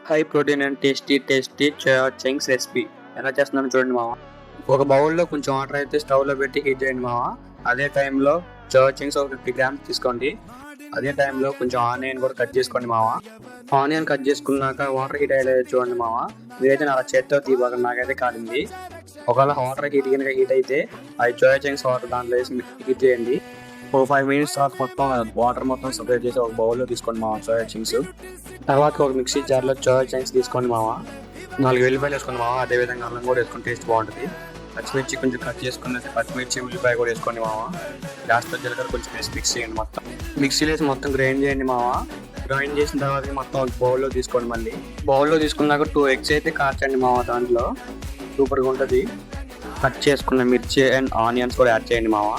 High protein and tasty soya chunks recipe ఎలా చేస్తున్నాను చూడండి మామ. ఒక బౌల్లో కొంచెం వాటర్ అయితే స్టవ్లో పెట్టి హీట్ చేయండి మామ. అదే టైంలో సోయా చంక్స్ ఒక 50 grams తీసుకోండి. అదే టైంలో కొంచెం ఆనియన్ కూడా కట్ చేసుకోండి మామ. ఆనియన్ కట్ చేసుకున్నాక వాటర్ హీట్ అయ్యేది చూడండి మామ. మీరైతే నా చేతితో తీయబాగా, నాకైతే కాలింది. ఒకవేళ వాటర్ హీట్ అయితే అది సోయా చంక్స్ వాటర్ దాంట్లో వేసి హీట్ చేయండి. ఓ 5 minutes తర్వాత మొత్తం వాటర్ మొత్తం సపరేట్ చేసి ఒక బౌల్లో తీసుకోండి మామ సోయా చంక్స్. తర్వాత ఒక మిక్సీ జార్లో సోయా చంక్స్ తీసుకోండి మామ. 4 వెల్లిపాయలు వేసుకోండి మామ. అదేవిధంగా అల్లం కూడా వేసుకొని టేస్ట్ బాగుంటుంది. పచ్చిమిర్చి కొంచెం కట్ చేసుకుని పచ్చిమిర్చి ఉల్లిపాయ కూడా వేసుకోండి మామ. లాస్ట్లో జీలకర్ర కొంచెం వేసి మిక్స్ చేయండి. మొత్తం మిక్సీలో వేసి మొత్తం గ్రైండ్ చేయండి మామ. గ్రైండ్ చేసిన తర్వాత మొత్తం ఒక బౌల్లో తీసుకోండి. మళ్ళీ బౌల్లో తీసుకున్నాక 2 eggs అయితే కాచండి మామ. దాంట్లో సూపర్గా ఉంటుంది. కట్ చేసుకున్న మిర్చి అండ్ ఆనియన్స్ కూడా యాడ్ చేయండి మామ.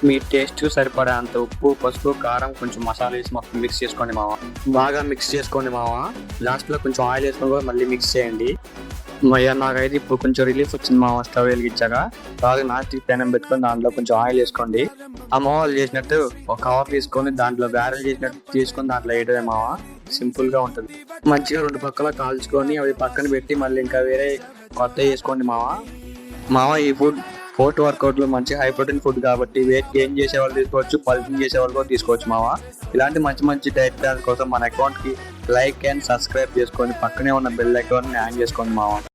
మీ టేస్ట్ సరిపడే అంత ఉప్పు, పసుపు, కారం, కొంచెం మసాలా వేసి మొత్తం మిక్స్ చేసుకోండి మామ. బాగా మిక్స్ చేసుకోండి మామ. లాస్ట్లో కొంచెం ఆయిల్ వేసుకొని కూడా మళ్ళీ మిక్స్ చేయండి. నాకైతే ఇప్పుడు కొంచెం రిలీఫ్ వచ్చింది మామ. స్టవ్ వెలిగించాక బాగా నాస్టిక్ పెనం పెట్టుకొని దాంట్లో కొంచెం ఆయిల్ వేసుకోండి. అమ్మ వాళ్ళు చేసినట్టు ఒక కవర్ తీసుకొని దాంట్లో బ్యారెల్ చేసినట్టు తీసుకొని దాంట్లో వేయడమే మామ. సింపుల్గా ఉంటుంది. మంచిగా 2 పక్కల కాల్చుకొని అవి పక్కన పెట్టి మళ్ళీ ఇంకా వేరే కొత్త వేసుకోండి మామ. ఈ ఫుడ్ పోస్ట్ వర్కౌట్లో మంచి హై ప్రోటీన్ ఫుడ్ కాబట్టి వెయిట్ గెయిన్ చేసే వాళ్ళు తీసుకోవచ్చు, పల్పింగ్ చేసే వాళ్ళు కూడా తీసుకోవచ్చు మామ. ఇలాంటి మంచి డైట్ ప్లాన్ కోసం మన అకౌంట్కి లైక్ అండ్ సబ్స్క్రైబ్ చేసుకోండి. పక్కనే ఉన్న బెల్ ఐకాన్ని ఆన్ చేసుకోండి మామ.